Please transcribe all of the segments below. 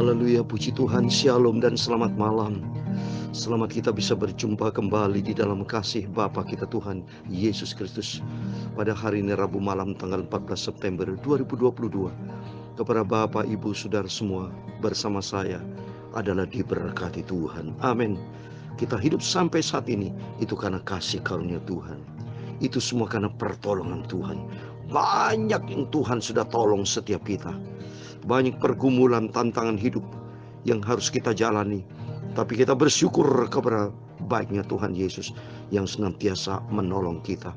Haleluya, puji Tuhan, shalom dan selamat malam. Selamat kita bisa berjumpa kembali di dalam kasih Bapa kita Tuhan Yesus Kristus pada hari ini Rabu malam tanggal 14 September 2022. Kepada Bapak, Ibu, Saudara semua bersama saya adalah diberkati Tuhan. Amin. Kita hidup sampai saat ini itu karena kasih karunia Tuhan. Itu semua karena pertolongan Tuhan. Banyak yang Tuhan sudah tolong setiap kita. Banyak pergumulan, tantangan hidup yang harus kita jalani. Tapi kita bersyukur kepada baiknya Tuhan Yesus yang senantiasa menolong kita.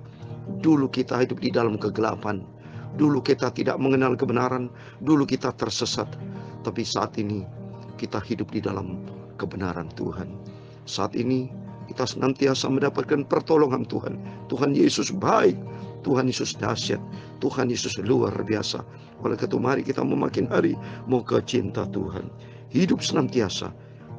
Dulu kita hidup di dalam kegelapan. Dulu kita tidak mengenal kebenaran. Dulu kita tersesat. Tapi saat ini kita hidup di dalam kebenaran Tuhan. Saat ini kita senantiasa mendapatkan pertolongan Tuhan. Tuhan Yesus baik. Tuhan Yesus dahsyat. Tuhan Yesus luar biasa. Oleh itu mari kita memakin hari moga cinta Tuhan hidup senantiasa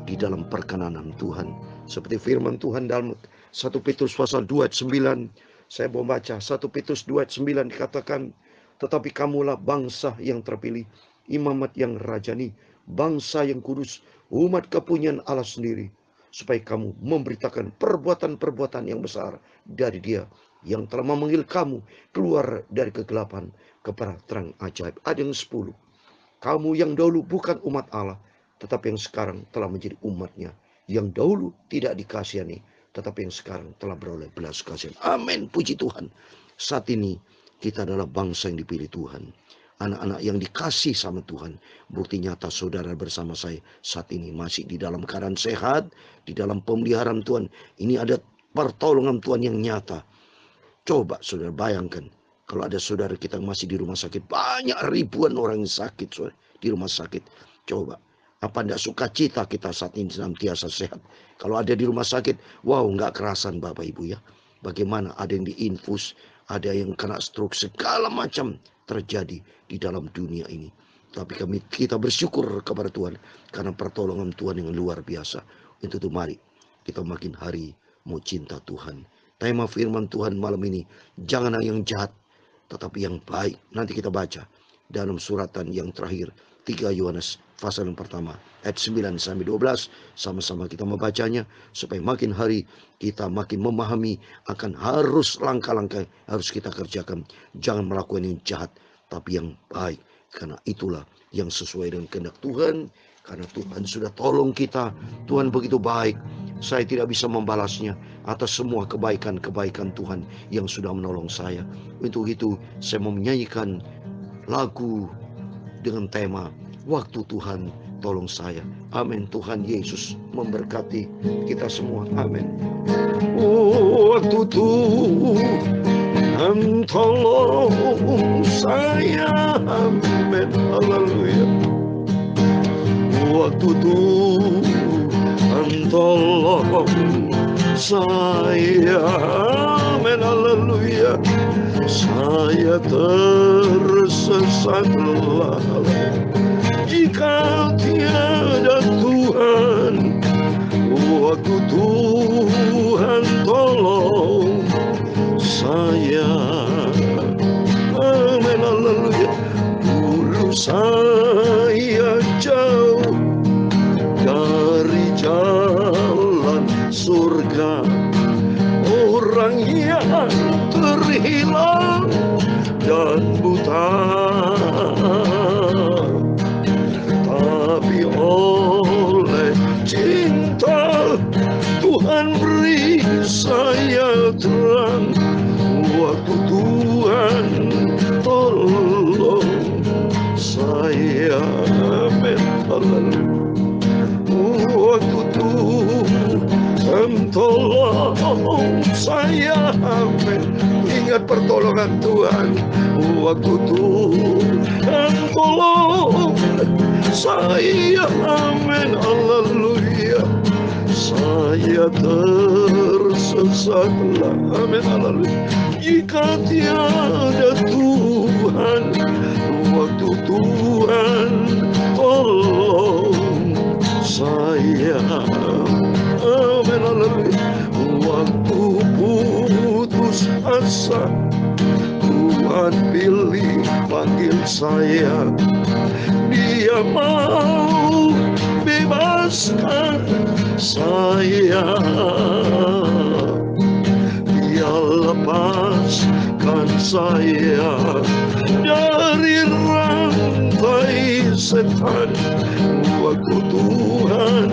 di dalam perkenanan Tuhan. Seperti firman Tuhan dalam 1 Petrus pasal 2 ayat 9. Saya mau baca 1 Petrus 2 ayat 9 dikatakan, tetapi kamulah bangsa yang terpilih, imamat yang rajani, bangsa yang kudus, umat kepunyaan Allah sendiri, supaya kamu memberitakan perbuatan-perbuatan yang besar dari Dia yang telah memanggil kamu keluar dari kegelapan kepada terang ajaib. Ada yang 10. Kamu yang dahulu bukan umat Allah, tetapi yang sekarang telah menjadi umatnya. Yang dahulu tidak dikasihani, tetapi yang sekarang telah beroleh belas kasihan. Amin, puji Tuhan. Saat ini kita adalah bangsa yang dipilih Tuhan. Anak-anak yang dikasih sama Tuhan. Bukti nyata saudara bersama saya saat ini masih di dalam keadaan sehat, di dalam pemeliharaan Tuhan. Ini ada pertolongan Tuhan yang nyata. Coba saudara bayangkan, kalau ada saudara kita masih di rumah sakit, banyak ribuan orang yang sakit saudara, di rumah sakit. Coba, apa tidak sukacita kita saat ini senantiasa sehat? Kalau ada di rumah sakit, wow, nggak kerasan Bapak Ibu ya. Bagaimana ada yang diinfus, ada yang kena stroke, segala macam terjadi di dalam dunia ini. Tapi kita bersyukur kepada Tuhan karena pertolongan Tuhan yang luar biasa. Untuk itu mari kita makin hari mau cinta Tuhan. Tema firman Tuhan malam ini, janganlah yang jahat, tetapi yang baik. Nanti kita baca dalam suratan yang terakhir, 3 Yohanes pasal yang pertama, ayat 9 sampai 12. Sama-sama kita membacanya, supaya makin hari kita makin memahami akan harus langkah-langkah harus kita kerjakan. Jangan melakukan yang jahat, tapi yang baik. Karena itulah yang sesuai dengan kehendak Tuhan. Karena Tuhan sudah tolong kita. Tuhan begitu baik. Saya tidak bisa membalasnya atas semua kebaikan-kebaikan Tuhan yang sudah menolong saya. Untuk itu saya mau menyanyikan lagu dengan tema Waktu Tuhan Tolong Saya. Amin. Tuhan Yesus memberkati kita semua. Amin. Waktu Tuhan tolong saya. Amin. Haleluya. Waktu Tuhan tolong saya. Amin. Haleluya. Saya tersesatlah jika tiada Tuhan. Waktu Tuhan tolong saya. Amin. Haleluya. Dulu saya jauh dari jalan surga, orang yang terhilang dan buta. Tapi oleh cinta Tuhan beri saya terang. Waktu Tuhan tolong saya. Amin. Waktu Tuhan tolong saya. Amin. Ingat pertolongan Tuhan. Waktu Tuhan tolong saya. Amin. Haleluya. Saya tersesatlah. Amin. Haleluya. Jika tiada Tuhan. Waktu Tuhan tolong saya. Amin. Haleluya. Waktu putus asa, Tuhan pilih panggil saya. Dia mau lepaskan saya, dia lepaskan saya dari rantai setan. Waktu Tuhan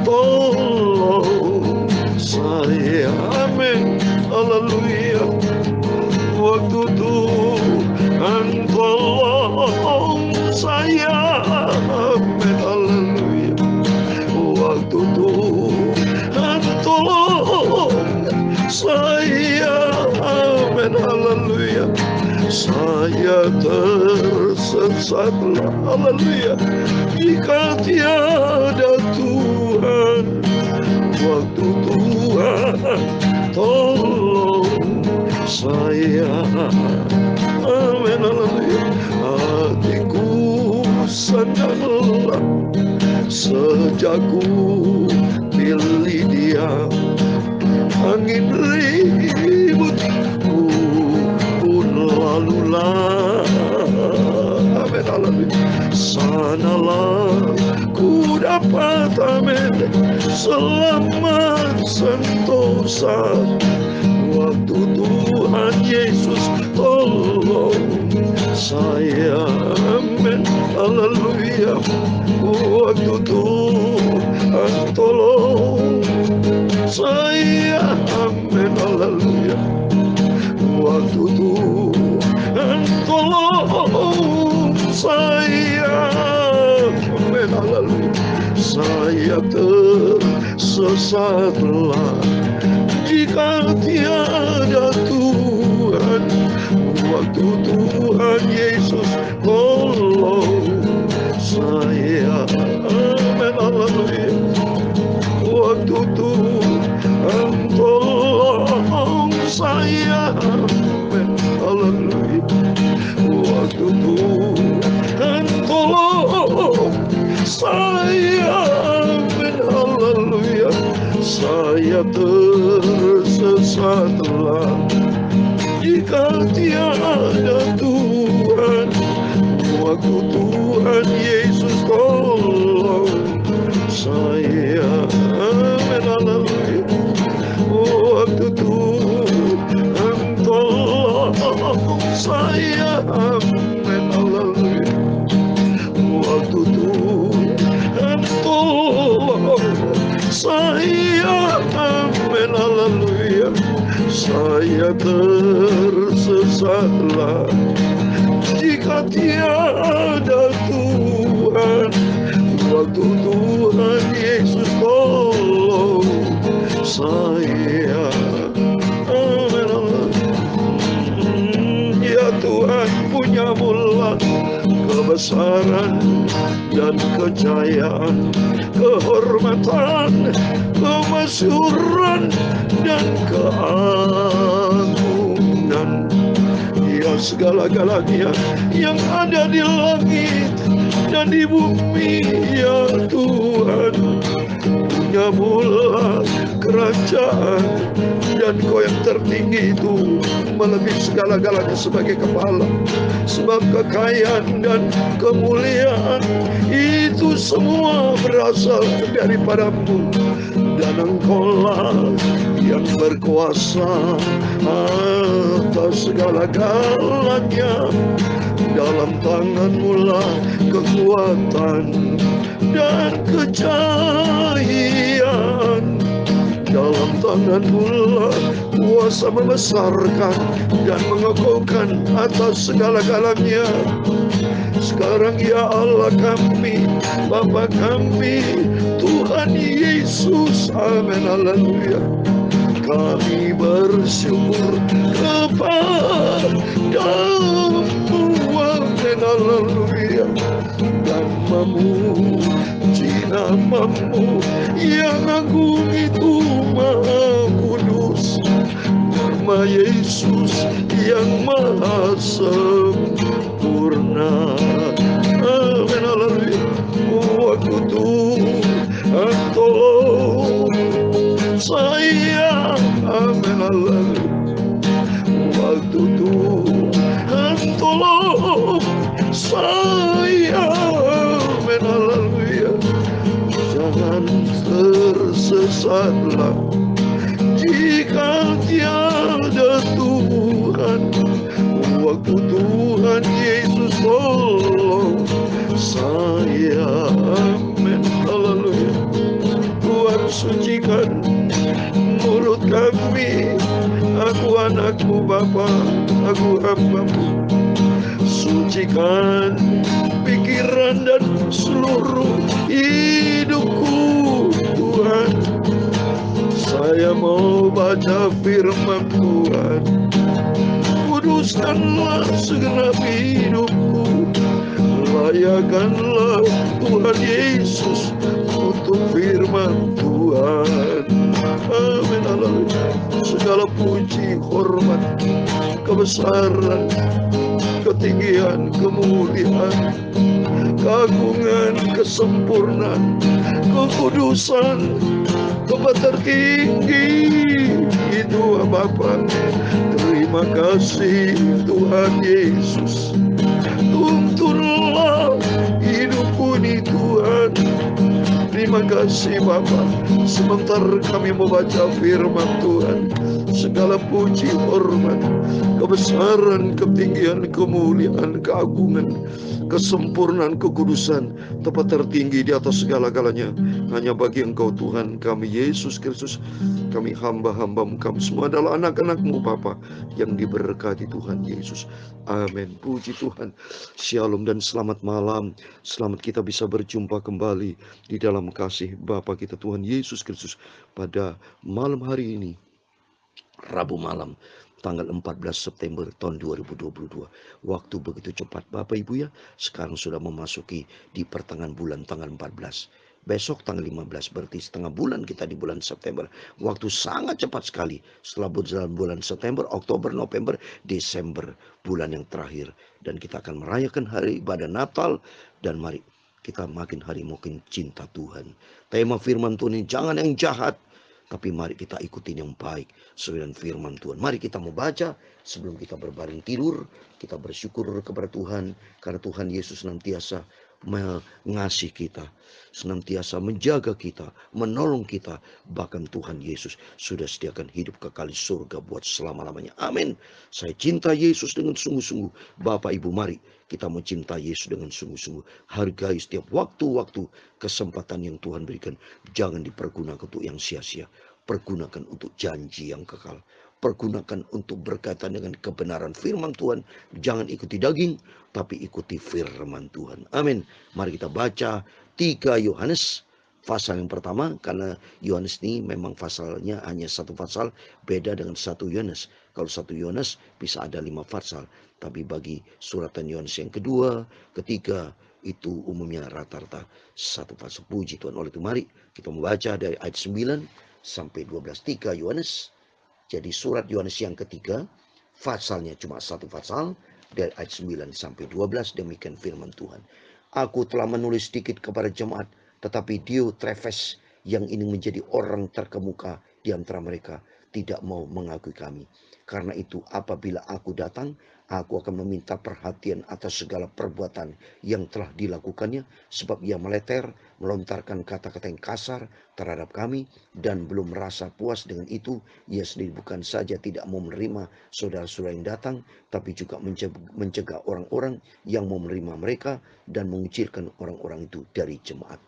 tolong saya, amin, haleluya. Waktu Tuhan tolong saya, amin, haleluya. Waktu Tuhan tolong saya, amin, haleluya. Saya tersesatlah, haleluya, jika tiada Tuhan. Waktu Tuhan tolong saya, amin, haleluya. Hatiku senanglah sejak ku pilih Dia. Angin ribut pun lalulah, amin, haleluya. Sanalah ku dapat, amin, selamat sentosa. Waktu Tuhan Yesus tolong saya, amin, haleluya. Waktu Tuhan tolong saya, amin, haleluya. Waktu Tuhan tolong saya, amin, haleluya. Saya tersesatlah jika tiada Tuhan. Waktu Tuhan Yesus tolong saya, amin, haleluya. Waktu Tuhan tolong saya, amin, haleluya. Waktu Tuhan tolong saya, amin, haleluya. Saya tersesatlah jika tiada Tuhan. Waktu Tuhan Yesus tolong saya, amin, haleluya. Waktu Tuhan tolong saya, amin, haleluya. Waktu Tuhan tolong saya, amin, haleluya. Saya tersesatlah jika tiada Tuhan. Waktu Tuhan Yesus tolong saya, amin, haleluya. Ya Tuhan, punya mula kebesaran dan kejayaan, kehormatan, kemasyhuran dan keagungan. Ya segala-galanya yang ada di langit dan di bumi, ya Tuhan, punya mula kerajaan, dan Kau yang tertinggi itu melebihi segala-galanya sebagai kepala. Sebab kekayaan dan kemuliaan itu semua berasal daripada-Mu, dan Engkau-lah yang berkuasa atas segala-galanya. Dalam tangan-Mu lah kekuatan dan kejayaan. Dalam tangan-Mu lah kuasa membesarkan dan mengokohkan atas segala-galanya. Sekarang ya Allah kami, Bapa kami, Tuhan Yesus, amin, haleluya. Kami bersyukur kepada-Mu, amin, haleluya. Dan memuji nama-Mu yang agung itu, maha kudus. Nama Yesus yang maha sempurna, amin, haleluya. Waktu Tuhan tolong saya, amin, haleluya. Waktu Tuhan tolong saya, amin, haleluya. Jangan tolong saya. Amin, haleluya. Tuhan, sucikan mulut kami. Aku anakmu Bapa, aku hambamu. Sucikan pikiran dan seluruh hidupku Tuhan. Saya mau baca firman Tuhan. Kuduskanlah segenap hidupku. Layakanlah Tuhan Yesus untuk firman Tuhan. Amin, haleluya. Segala puji, hormat, kebesaran, ketinggian, kemuliaan, keagungan, kesempurnaan, kekudusan, tempat tertinggi itu Bapa. Terima kasih Tuhan Yesus. Tuntunlah hidupku ini Tuhan. Terima kasih Bapa. Sebentar kami membaca firman Tuhan. Segala puji, hormat, kebesaran, ketinggian, kemuliaan, keagungan, kesempurnaan, kekudusan, tempat tertinggi di atas segala-galanya hanya bagi Engkau Tuhan kami Yesus Kristus. Kami hamba-hambamu, kami semua adalah anak-anakmu Bapa yang diberkati Tuhan Yesus. Amin. Puji Tuhan. Shalom dan selamat malam. Selamat kita bisa berjumpa kembali di dalam kasih Bapa kita Tuhan Yesus Kristus pada malam hari ini, Rabu malam, tanggal 14 September tahun 2022. Waktu begitu cepat Bapak Ibu ya. Sekarang sudah memasuki di pertengahan bulan tanggal 14. Besok tanggal 15 berarti setengah bulan kita di bulan September. Waktu sangat cepat sekali. Setelah berjalan bulan September, Oktober, November, Desember, bulan yang terakhir. Dan kita akan merayakan hari ibadah Natal. Dan mari kita makin hari makin cinta Tuhan. Tema firman Tuhan ini, jangan yang jahat, tapi mari kita ikutin yang baik sesuai dengan firman Tuhan. Mari kita membaca sebelum kita berbaring tidur. Kita bersyukur kepada Tuhan karena Tuhan Yesus senantiasa mengasihi kita, senantiasa menjaga kita, menolong kita. Bahkan Tuhan Yesus sudah sediakan hidup kekal di surga buat selama-lamanya. Amin. Saya cinta Yesus dengan sungguh-sungguh. Bapak Ibu, mari kita mencintai Yesus dengan sungguh-sungguh. Hargai setiap waktu-waktu kesempatan yang Tuhan berikan. Jangan dipergunakan untuk yang sia-sia. Pergunakan untuk janji yang kekal. Pergunakan untuk berkaitan dengan kebenaran firman Tuhan. Jangan ikuti daging, tapi ikuti firman Tuhan. Amin. Mari kita baca 3 Yohanes pasal yang pertama, karena Yohanes ini memang pasalnya hanya satu pasal, beda dengan 1 Yohanes. Kalau 1 Yohanes bisa ada 5 pasal, tapi bagi suratan Yohanes yang kedua, ketiga, itu umumnya rata-rata satu pasal. Puji Tuhan. Oleh itu mari kita membaca dari ayat 9 sampai 12. 3 Yohanes. Jadi surat Yohanes yang ketiga, pasalnya cuma satu pasal, dari ayat 9 sampai 12, demikian firman Tuhan. Aku telah menulis sedikit kepada jemaat, tetapi Diotrefes yang ini menjadi orang terkemuka di antara mereka tidak mau mengakui kami. Karena itu apabila aku datang, aku akan meminta perhatian atas segala perbuatan yang telah dilakukannya, sebab ia meleter, melontarkan kata-kata yang kasar terhadap kami, dan belum merasa puas dengan itu. Ia sendiri bukan saja tidak mau menerima saudara-saudara yang datang, tapi juga mencegah orang-orang yang mau menerima mereka dan mengucilkan orang-orang itu dari jemaat.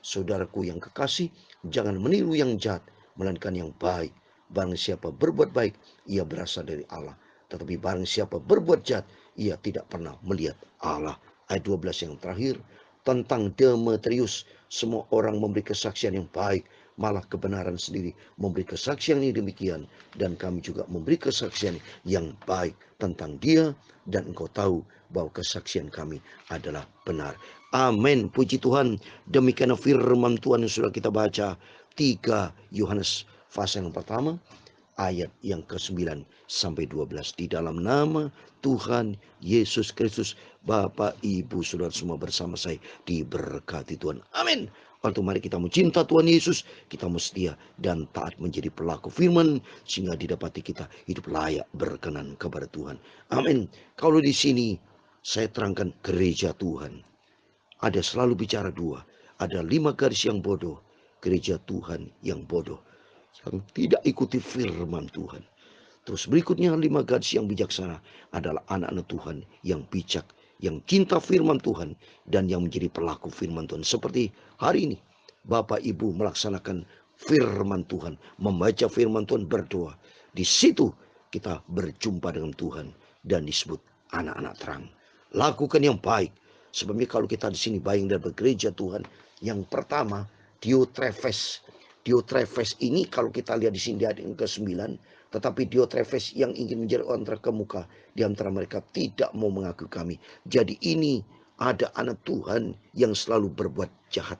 Saudaraku yang kekasih, jangan meniru yang jahat, melainkan yang baik. Barang siapa berbuat baik, ia berasal dari Allah. Tetapi barang siapa berbuat jahat, ia tidak pernah melihat Allah. Ayat 12 yang terakhir, tentang Demetrius, semua orang memberi kesaksian yang baik, malah kebenaran sendiri memberi kesaksian yang demikian. Dan kami juga memberi kesaksian yang baik tentang dia, dan engkau tahu bahwa kesaksian kami adalah benar. Amin. Puji Tuhan. Demikian firman Tuhan yang sudah kita baca. 3 Yohanes pasal yang pertama, ayat yang ke-9 sampai 12. Di dalam nama Tuhan Yesus Kristus, Bapak, Ibu, Saudara semua bersama saya diberkati Tuhan. Amin. Waktu mari kita mencinta Tuhan Yesus, kita setia dan taat menjadi pelaku firman, sehingga didapati kita hidup layak berkenan kepada Tuhan. Amin. Kalau di sini saya terangkan gereja Tuhan, ada selalu bicara dua. Ada 5 garis yang bodoh, gereja Tuhan yang bodoh, yang tidak ikuti firman Tuhan. Terus berikutnya 5 garis yang bijaksana adalah anak-anak Tuhan yang bijak, yang cinta firman Tuhan, dan yang menjadi pelaku firman Tuhan. Seperti hari ini, Bapak Ibu melaksanakan firman Tuhan, membaca firman Tuhan, berdoa. Di situ kita berjumpa dengan Tuhan dan disebut anak-anak terang. Lakukan yang baik. Sebabnya kalau kita di sini bayang dan bergereja Tuhan, yang pertama Diotrephes. Diotrephes ini kalau kita lihat di sini di ayat yang ke-9, tetapi Diotrephes yang ingin menjadi orang terkemuka di antara mereka tidak mau mengaku kami. Jadi ini ada anak Tuhan yang selalu berbuat jahat,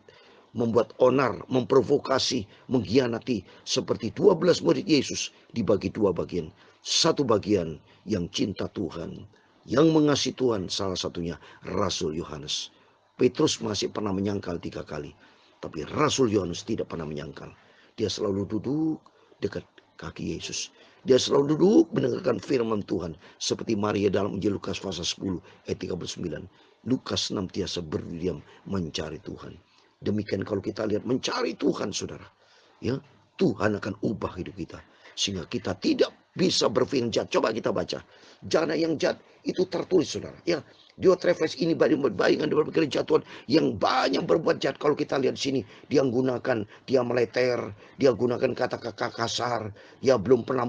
membuat onar, memprovokasi, mengkhianati, seperti 12 murid Yesus dibagi dua bagian. Satu bagian yang cinta Tuhan, yang mengasihi Tuhan, salah satunya Rasul Yohanes. Petrus masih pernah menyangkal 3 kali. Tapi Rasul Yohanes tidak pernah menyangkal. Dia selalu duduk dekat kaki Yesus. Dia selalu duduk mendengarkan firman Tuhan. Seperti Maria dalam Injil Lukas pasal 10 ayat 39. Lukas senantiasa berdiam mencari Tuhan. Demikian kalau kita lihat mencari Tuhan, saudara, ya, Tuhan akan ubah hidup kita. Sehingga kita tidak bisa berpikir jahat. Coba kita baca. Jangan yang jahat itu tertulis, saudara. Ya, Diotrephes ini bayangan dari gereja Tuhan yang banyak berbuat jahat. Kalau kita lihat sini, dia menggunakan, dia meleter, dia gunakan kata-kata kasar, dia belum pernah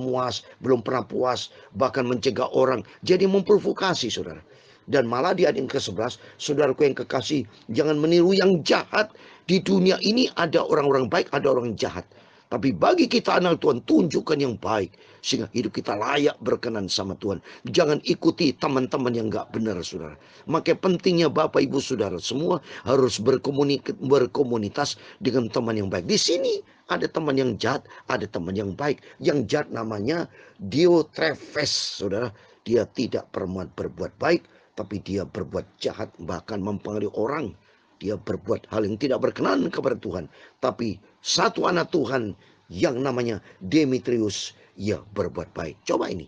pernah puas, bahkan mencegah orang. Jadi memprovokasi, saudara. Dan malah di ayat yang ke-11, saudaraku yang kekasih, jangan meniru yang jahat. Di dunia ini ada orang-orang baik, ada orang jahat. Tapi bagi kita anak Tuhan, tunjukkan yang baik. Sehingga hidup kita layak berkenan sama Tuhan. Jangan ikuti teman-teman yang gak benar, saudara. Makanya pentingnya Bapak Ibu Saudara semua harus berkomunitas dengan teman yang baik. Di sini ada teman yang jahat, ada teman yang baik. Yang jahat namanya Diotrephes, saudara. Dia tidak pernah berbuat baik, tapi dia berbuat jahat, bahkan mempengaruhi orang. Dia berbuat hal yang tidak berkenan kepada Tuhan. Tapi satu anak Tuhan yang namanya Demetrius, ia berbuat baik. Coba ini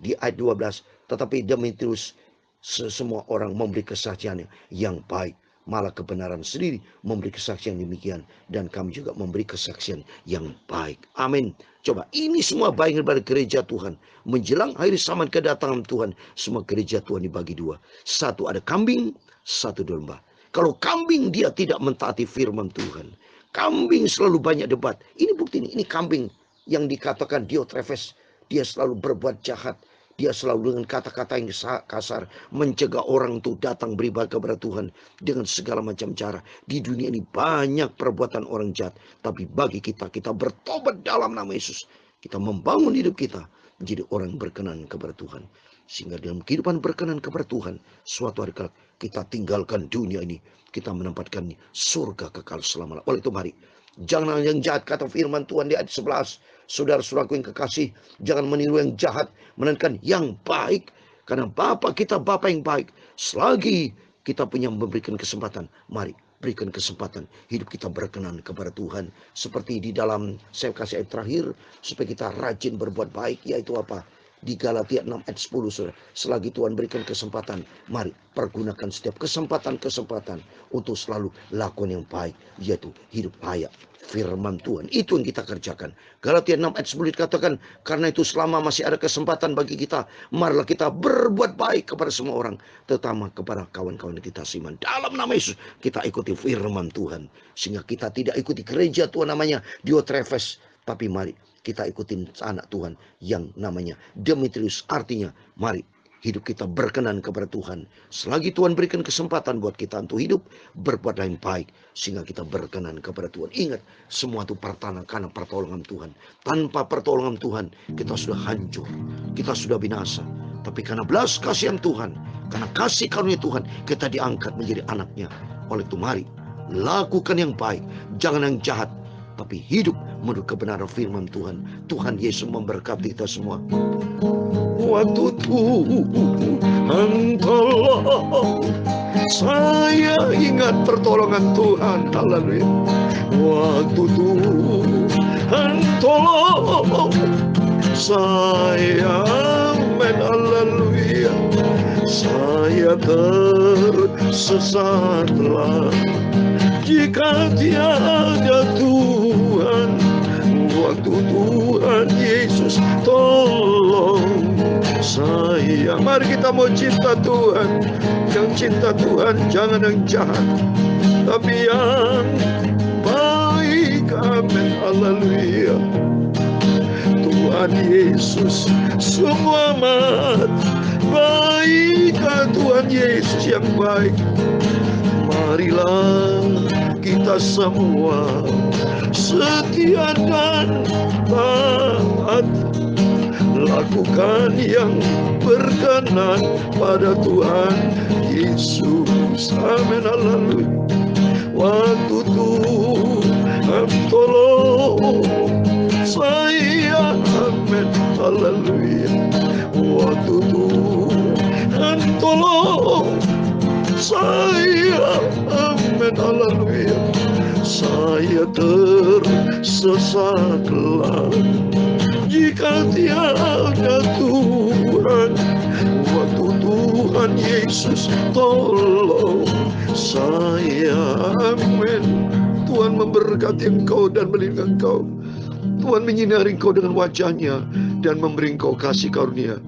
di ayat 12. Tetapi Demetrius, semua orang memberi kesaksian yang baik, malah kebenaran sendiri memberi kesaksian demikian, dan kami juga memberi kesaksian yang baik. Amin. Coba ini semua baik daripada gereja Tuhan. Menjelang hari zaman kedatangan Tuhan, semua gereja Tuhan dibagi dua. Satu ada kambing, satu domba. Kalau kambing dia tidak mentaati firman Tuhan, kambing selalu banyak debat. Ini bukti ini kambing yang dikatakan Diotrephes. Dia selalu berbuat jahat. Dia selalu dengan kata-kata yang kasar mencegah orang untuk datang beribadah kepada Tuhan dengan segala macam cara. Di dunia ini banyak perbuatan orang jahat. Tapi bagi kita, kita bertobat dalam nama Yesus. Kita membangun hidup kita menjadi orang berkenan kepada Tuhan. Sehingga dalam kehidupan berkenan kepada Tuhan, suatu hari kita tinggalkan dunia ini, kita menempatkan surga kekal selama-lamanya. Oleh itu mari, jangan yang jahat, kata firman Tuhan di ayat 11. Saudara-saudaraku yang kekasih, jangan meniru yang jahat, melainkan yang baik. Karena Bapa kita Bapa yang baik. Selagi kita punya memberikan kesempatan, mari berikan kesempatan hidup kita berkenan kepada Tuhan. Seperti di dalam, saya kasih ayat terakhir, supaya kita rajin berbuat baik, yaitu apa? Di Galatia 6 ayat 10, saudara. Selagi Tuhan berikan kesempatan, mari pergunakan setiap kesempatan-kesempatan untuk selalu lakukan yang baik, yaitu hidup layak firman Tuhan. Itu yang kita kerjakan. Galatia 6 ayat 10 dikatakan, karena itu selama masih ada kesempatan bagi kita, marilah kita berbuat baik kepada semua orang, terutama kepada kawan-kawan kita seiman. Dalam nama Yesus kita ikuti firman Tuhan, sehingga kita tidak ikuti gereja Tuhan namanya Diotrephes, tapi mari kita ikutin anak Tuhan yang namanya Demetrius. Artinya mari hidup kita berkenan kepada Tuhan. Selagi Tuhan berikan kesempatan buat kita untuk hidup berbuat yang baik, sehingga kita berkenan kepada Tuhan. Ingat, semua itu karena pertolongan Tuhan. Tanpa pertolongan Tuhan kita sudah hancur, kita sudah binasa. Tapi karena belas kasihan Tuhan, karena kasih karunia Tuhan, kita diangkat menjadi anaknya. Oleh itu mari lakukan yang baik, jangan yang jahat, tapi hidup menurut kebenaran firman Tuhan. Tuhan Yesus memberkati kita semua. Waktu Tuhan tolong, saya ingat pertolongan Tuhan. Haleluya. Waktu Tuhan tolong, saya haleluya. Saya tersesatlah jika tiada Tuhan. Waktu Tuhan Yesus tolong, Sayang, mari kita mau cinta Tuhan. Yang cinta Tuhan jangan yang jahat, tapi yang baik. Amin, haleluya. Tuhan Yesus sungguh amat baik. Tuhan Yesus yang baik. Marilah kita semua setia dan taat, lakukan yang berkenan pada Tuhan Yesus. Amin, haleluya. Waktu Tuhan tolong saya, amin, haleluya. Waktu Tuhan tolong saya, amin, haleluya. Saya tersesatlah jika tiada Tuhan. Waktu Tuhan Yesus tolong saya, amin. Tuhan memberkati engkau dan melindungi engkau. Tuhan menyinari engkau dengan wajah-Nya dan memberi engkau kasih karunia.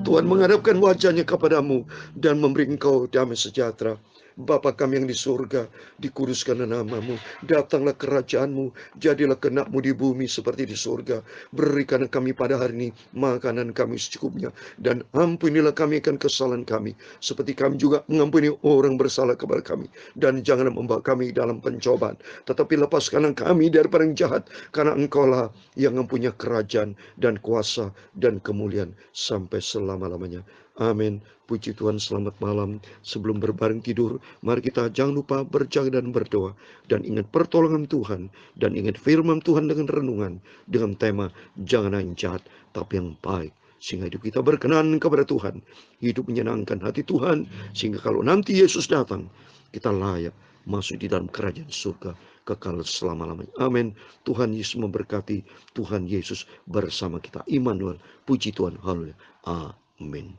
Tuhan menghadapkan wajah-Nya kepadamu dan memberi engkau damai sejahtera. Bapa kami yang di surga, dikuduskanlah namamu, datanglah kerajaan-Mu, jadilah kehendak-Mu di bumi seperti di surga. Berikanlah kami pada hari ini makanan kami secukupnya, dan ampunilah kami akan kesalahan kami, seperti kami juga mengampuni orang bersalah kepada kami. Dan janganlah membawa kami dalam pencobaan, tetapi lepaskanlah kami daripada yang jahat, karena Engkaulah yang mempunyai kerajaan dan kuasa dan kemuliaan sampai selama-lamanya. Amin. Puji Tuhan, selamat malam. Sebelum berbaring tidur, mari kita jangan lupa berjaga dan berdoa, dan ingat pertolongan Tuhan, dan ingat firman Tuhan dengan renungan, dengan tema jangan yang jahat, tapi yang baik, sehingga hidup kita berkenan kepada Tuhan, hidup menyenangkan hati Tuhan, sehingga kalau nanti Yesus datang, kita layak masuk di dalam kerajaan surga kekal selama-lamanya. Amin. Tuhan Yesus memberkati. Tuhan Yesus bersama kita. Immanuel. Puji Tuhan. Haleluya. Amin.